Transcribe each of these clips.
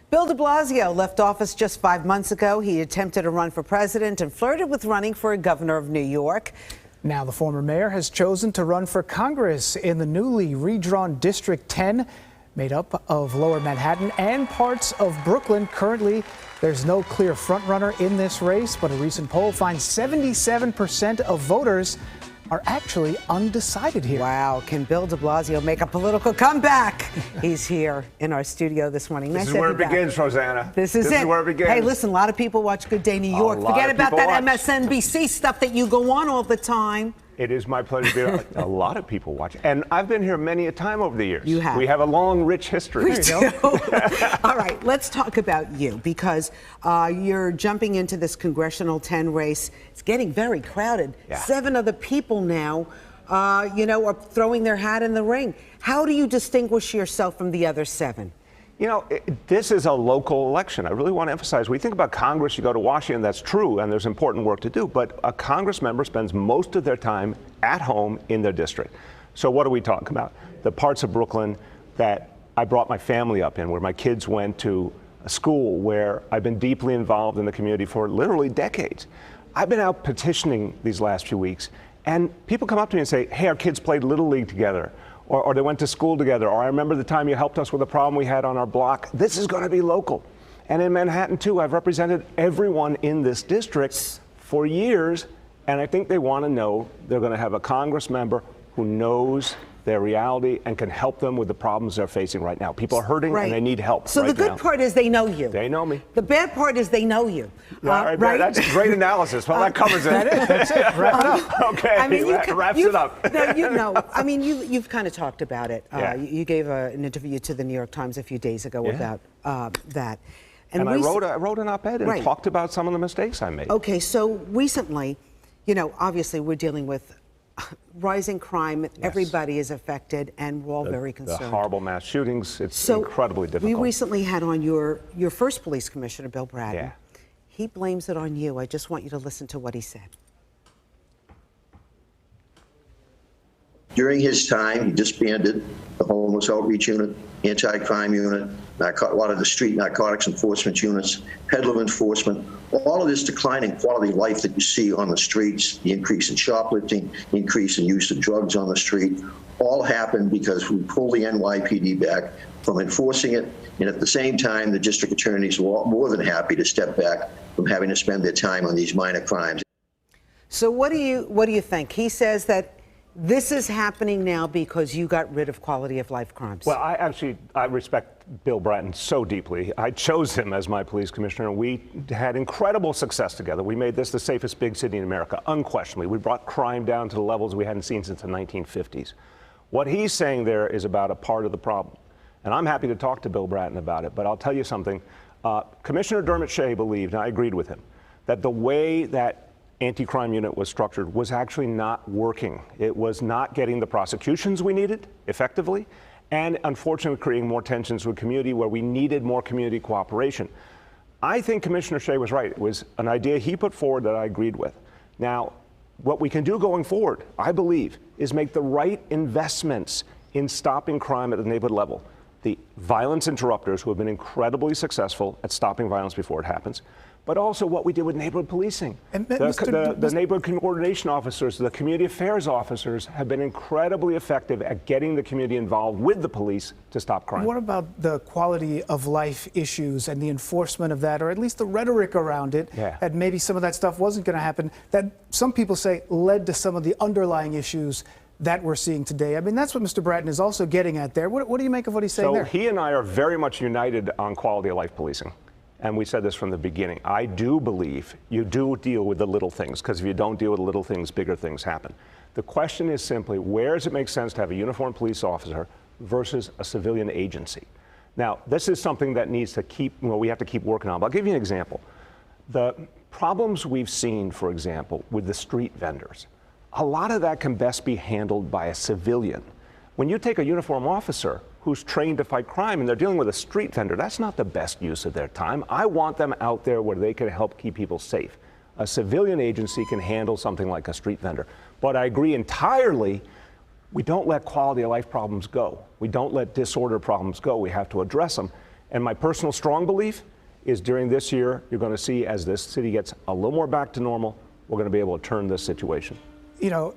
Bill de Blasio left office just 5 months ago. He attempted to run for president and flirted with running for a governor of New York. Now the former mayor has chosen to run for Congress in the newly redrawn District 10, made up of Lower Manhattan and parts of Brooklyn. Currently, there's no clear frontrunner in this race, but a recent poll finds 77% of voters are actually undecided here. Wow, can Bill de Blasio make a political comeback? He's here in our studio this morning. This is where it begins, Rosanna. This is where it begins. Hey, listen, a lot of people watch Good Day New York. Forget about that MSNBC stuff that you go on all the time. It is my pleasure to be a lot of people watch. And I've been here many a time over the years. You have. We have a long, rich history. We do. All right, let's talk about you, because you're jumping into this Congressional 10 race. It's getting very crowded. Yeah. 7 other people now, are throwing their hat in the ring. How do you distinguish yourself from the other 7? You know, this is a local election. I really want to emphasize, we think about Congress, you go to Washington, that's true, and there's important work to do, but a Congress member spends most of their time at home in their district. So what are we talking about? The parts of Brooklyn that I brought my family up in, where my kids went to a school, where I've been deeply involved in the community for literally decades. I've been out petitioning these last few weeks, and people come up to me and say, hey, our kids played Little League together. Or they went to school together, or I remember the time you helped us with a problem we had on our block. This is going to be local. And in Manhattan, too, I've represented everyone in this district for years, and I think they want to know they're going to have a Congress member who knows their reality and can help them with the problems they're facing right now. People are hurting and they need help. So right the good part is they know you. They know me. The bad part is they know you. Right? That's great analysis. Well, that covers it. That's it. Wrap it up. Okay, I mean, that wraps it up. No, I mean, you've kind of talked about it. You gave an interview to the New York Times a few days ago about that. And I wrote an op-ed and talked about some of the mistakes I made. Okay, so recently, obviously we're dealing with rising crime. Yes. Everybody is affected, and we're all very concerned. The horrible mass shootings, it's incredibly difficult. We recently had on your first police commissioner, Bill Bratton. Yeah. He blames it on you. I just want you to listen to what he said. During his time, he disbanded the homeless outreach unit, anti-crime unit, a lot of the street narcotics enforcement units, peddler enforcement. All of this declining quality of life that you see on the streets, the increase in shoplifting, the increase in use of drugs on the street, all happened because we pulled the NYPD back from enforcing it. And at the same time, the district attorneys were more than happy to step back from having to spend their time on these minor crimes. So what do you think? He says that this is happening now because you got rid of quality of life crimes. Well, I respect Bill Bratton so deeply. I chose him as my police commissioner, and we had incredible success together. We made this the safest big city in America, unquestionably. We brought crime down to the levels we hadn't seen since the 1950s. What he's saying there is about a part of the problem. And I'm happy to talk to Bill Bratton about it, but I'll tell you something. Commissioner Dermot Shea believed, and I agreed with him, that the way that anti-crime unit was structured was actually not working. It was not getting the prosecutions we needed effectively, and unfortunately creating more tensions with community where we needed more community cooperation. I think Commissioner Shea was right. It was an idea he put forward that I agreed with. Now, what we can do going forward, I believe, is make the right investments in stopping crime at the neighborhood level. The violence interrupters, who have been incredibly successful at stopping violence before it happens, but also what we did with neighborhood policing. And the neighborhood coordination officers, the community affairs officers have been incredibly effective at getting the community involved with the police to stop crime. What about the quality of life issues and the enforcement of that, or at least the rhetoric around it, that maybe some of that stuff wasn't going to happen, that some people say led to some of the underlying issues that we're seeing today? I mean, that's what Mr. Bratton is also getting at there. What do you make of what he's saying there? So he and I are very much united on quality of life policing. And we said this from the beginning. I do believe you do deal with the little things, because if you don't deal with the little things, bigger things happen. The question is simply, where does it make sense to have a uniformed police officer versus a civilian agency? Now, this is something that needs to we have to keep working on. But I'll give you an example. The problems we've seen, for example, with the street vendors, a lot of that can best be handled by a civilian. When you take a uniformed officer who's trained to fight crime and they're dealing with a street vendor, that's not the best use of their time. I want them out there where they can help keep people safe. A civilian agency can handle something like a street vendor. But I agree entirely, we don't let quality of life problems go. We don't let disorder problems go. We have to address them. And my personal strong belief is during this year, you're going to see as this city gets a little more back to normal, we're going to be able to turn this situation. You know,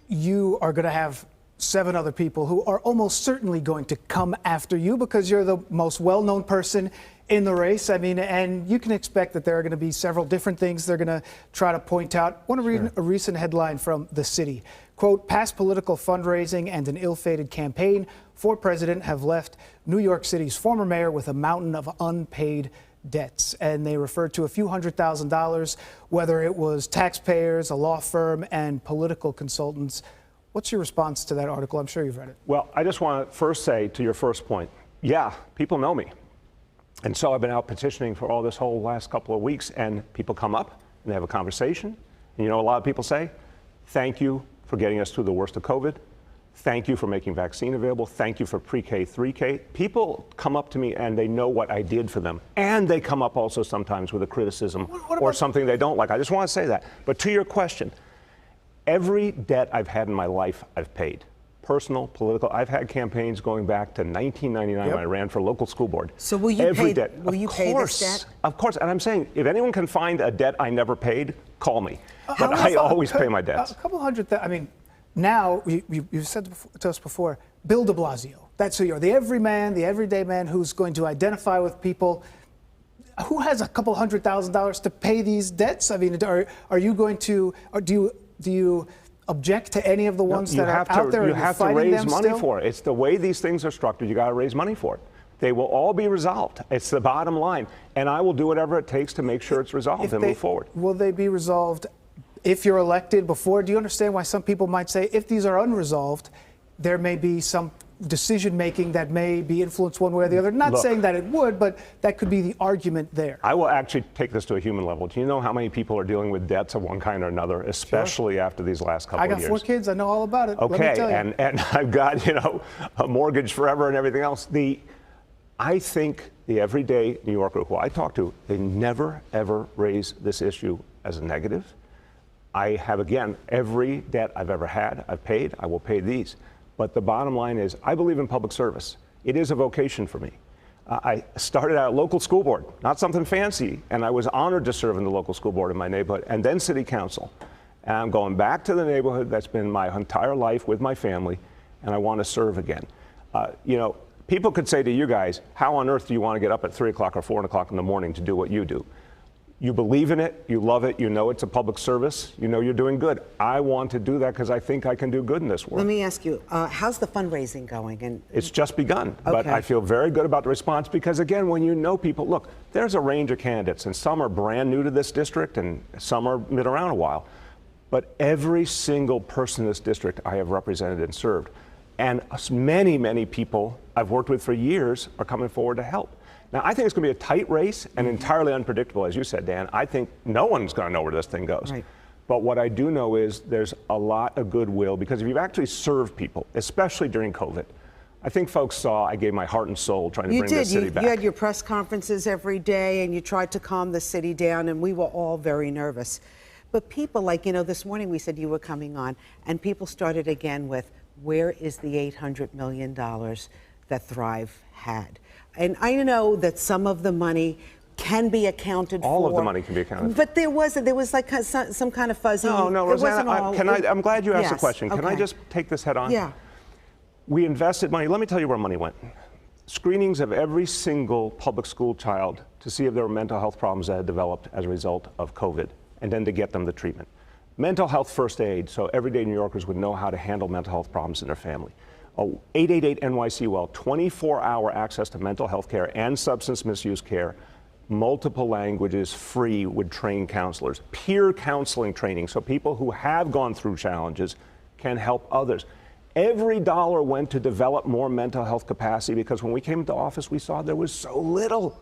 you are going to have 7 other people who are almost certainly going to come after you because you're the most well-known person in the race. I mean, and you can expect that there are going to be several different things they're going to try to point out. I want to read a recent headline from the city. Quote, past political fundraising and an ill-fated campaign for president have left New York City's former mayor with a mountain of unpaid debts. And they referred to a few $100,000, whether it was taxpayers, a law firm, and political consultants. What's your response to that article? I'm sure you've read it. Well, I just want to first say to your first point, yeah, people know me. And so I've been out petitioning for all this whole last couple of weeks, and people come up and they have a conversation. And you know, a lot of people say, thank you for getting us through the worst of COVID. Thank you for making vaccine available. Thank you for pre-K, 3K. People come up to me and they know what I did for them. And they come up also sometimes with a criticism or something they don't like. I just want to say that. But to your question, every debt I've had in my life, I've paid. Personal, political. I've had campaigns going back to 1999 when I ran for local school board. So will you every pay? Debt. Will you pay this debt? Of course. And I'm saying, if anyone can find a debt I never paid, call me. But I always pay my debts. A couple $100,000. I mean, now you've said to us before, Bill de Blasio. That's who you are. The everyman, the everyday man who's going to identify with people. Who has a couple $100,000 to pay these debts? I mean, are you going to? Or do you object to any of the ones that are out there? You have to raise money for it. It's the way these things are structured. You got to raise money for it. They will all be resolved. It's the bottom line. And I will do whatever it takes to make sure it's resolved and move forward. Will they be resolved if you're elected before? Do you understand why some people might say if these are unresolved, there may be some decision making that may be influenced one way or the other? Not saying that it would, but that could be the argument there. I will actually take this to a human level. Do you know how many people are dealing with debts of one kind or another, especially after these last couple of years? I got 4 kids. I know all about it. Okay, let me tell you. And I've got, you know, a mortgage forever and everything else. I think the everyday New Yorker who I talk to, they never, ever raise this issue as a negative. I have, again, every debt I've ever had, I've paid. I will pay these. But the bottom line is, I believe in public service. It is a vocation for me. I started out at local school board, not something fancy, and I was honored to serve in the local school board in my neighborhood, and then city council. And I'm going back to the neighborhood that's been my entire life with my family, and I want to serve again. You know, people could say to you guys, how on earth do you want to get up at 3 o'clock or 4 o'clock in the morning to do what you do? You believe in it, you love it, you know it's a public service, you know you're doing good. I want to do that because I think I can do good in this world. Let me ask you, how's the fundraising going? And it's just begun, but I feel very good about the response because, again, when you know people, look, there's a range of candidates, and some are brand new to this district, and some are been around a while. But every single person in this district I have represented and served, and many, many people I've worked with for years are coming forward to help. Now, I think it's going to be a tight race and entirely unpredictable, as you said, Dan. I think no one's going to know where this thing goes. Right. But what I do know is there's a lot of goodwill, because if you've actually served people, especially during COVID, I think folks saw I gave my heart and soul trying to bring this city back. You had your press conferences every day, and you tried to calm the city down, and we were all very nervous. But people, like, you know, this morning we said you were coming on, and people started again with, where is the $800 million that Thrive had? And I know that some of the money can be accounted for. All of the money can be accounted for. But there was like some kind of fuzzy. No, Rosanna, I'm glad you asked the question. Can I just take this head on? Yeah. We invested money. Let me tell you where money went. Screenings of every single public school child to see if there were mental health problems that had developed as a result of COVID, and then to get them the treatment. Mental health first aid, so everyday New Yorkers would know how to handle mental health problems in their family. 888-NYC-WELL, 24-hour access to mental health care and substance misuse care, multiple languages, free with trained counselors, peer counseling training, so people who have gone through challenges can help others. Every dollar went to develop more mental health capacity, because when we came into office, we saw there was so little,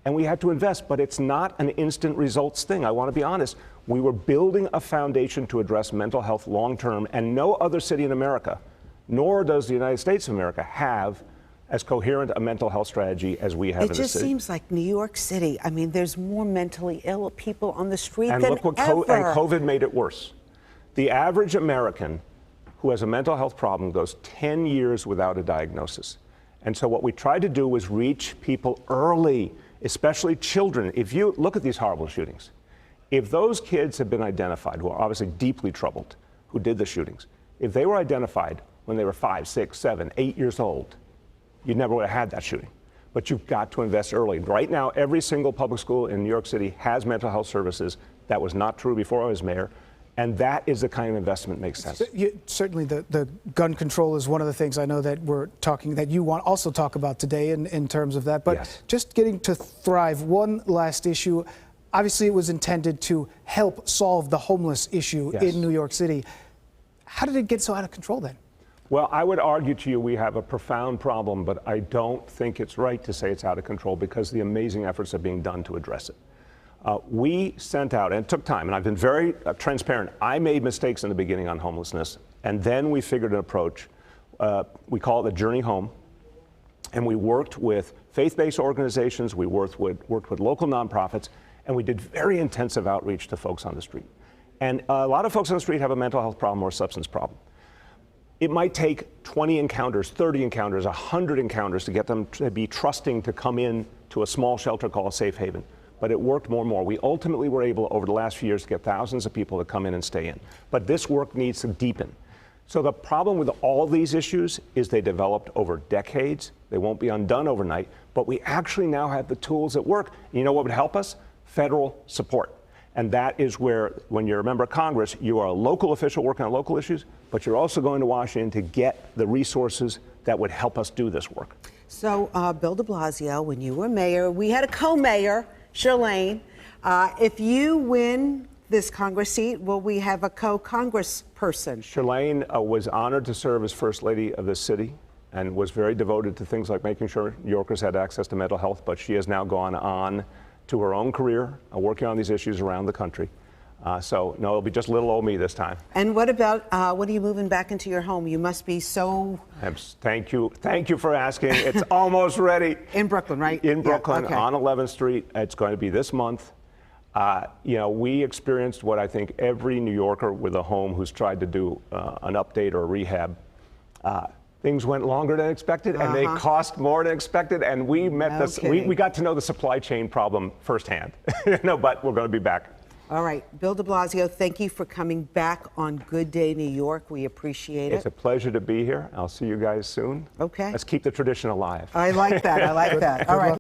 and we had to invest. But it's not an instant results thing. I want to be honest. We were building a foundation to address mental health long term, and no other city in America, nor does the United States of America, have as coherent a mental health strategy as we have in the city. It just seems like New York City, I mean, there's more mentally ill people on the street and than look what ever. And COVID made it worse. The average American who has a mental health problem goes 10 years without a diagnosis. And so what we tried to do was reach people early, especially children. If you look at these horrible shootings, if those kids have been identified, who are obviously deeply troubled, who did the shootings, if they were identified when they were 5, 6, 7, 8 years old, you never would have had that shooting. But you've got to invest early. Right now, every single public school in New York City has mental health services. That was not true before I was mayor. And that is the kind of investment that makes sense. Certainly the gun control is one of the things I know that we're talking, that you want also talk about today in terms of that. But yes. Just getting to Thrive, one last issue. Obviously, it was intended to help solve the homeless issue Yes. in New York City. How did it get so out of control then? Well, I would argue to you we have a profound problem, but I don't think it's right to say it's out of control because the amazing efforts are being done to address it. We sent out, and it took time, and I've been very transparent. I made mistakes in the beginning on homelessness, and then we figured an approach. We call it the Journey Home, and we worked with faith-based organizations, we worked with local nonprofits, and we did very intensive outreach to folks on the street. And a lot of folks on the street have a mental health problem or a substance problem. It might take 20 encounters, 30 encounters, 100 encounters to get them to be trusting to come in to a small shelter called a safe haven. But it worked more and more. We ultimately were able, over the last few years, to get thousands of people to come in and stay in. But this work needs to deepen. So the problem with all these issues is they developed over decades. They won't be undone overnight. But we actually now have the tools that work. You know what would help us? Federal support. And that is where, when you're a member of Congress, you are a local official working on local issues, but you're also going to Washington to get the resources that would help us do this work. So, Bill de Blasio, when you were mayor, we had a co-mayor, Shirlane. If you win this Congress seat, will we have a co-Congress person? Shirlane was honored to serve as First Lady of this city and was very devoted to things like making sure New Yorkers had access to mental health, but she has now gone on to her own career, working on these issues around the country. So, no, it'll be just little old me this time. And what about, when are you moving back into your home? You must be so... Thank you for asking. It's almost ready. In Brooklyn, right? In Brooklyn, Yeah, okay. on 11th Street. It's going to be this month. You know, we experienced what I think every New Yorker with a home who's tried to do an update or a rehab. Things went longer than expected, and they cost more than expected, and we met we got to know the supply chain problem firsthand. No, but we're going to be back. All right, Bill de Blasio, thank you for coming back on Good Day New York. We appreciate it. It's a pleasure to be here. I'll see you guys soon. Okay. Let's keep the tradition alive. I like that. I like that. All right.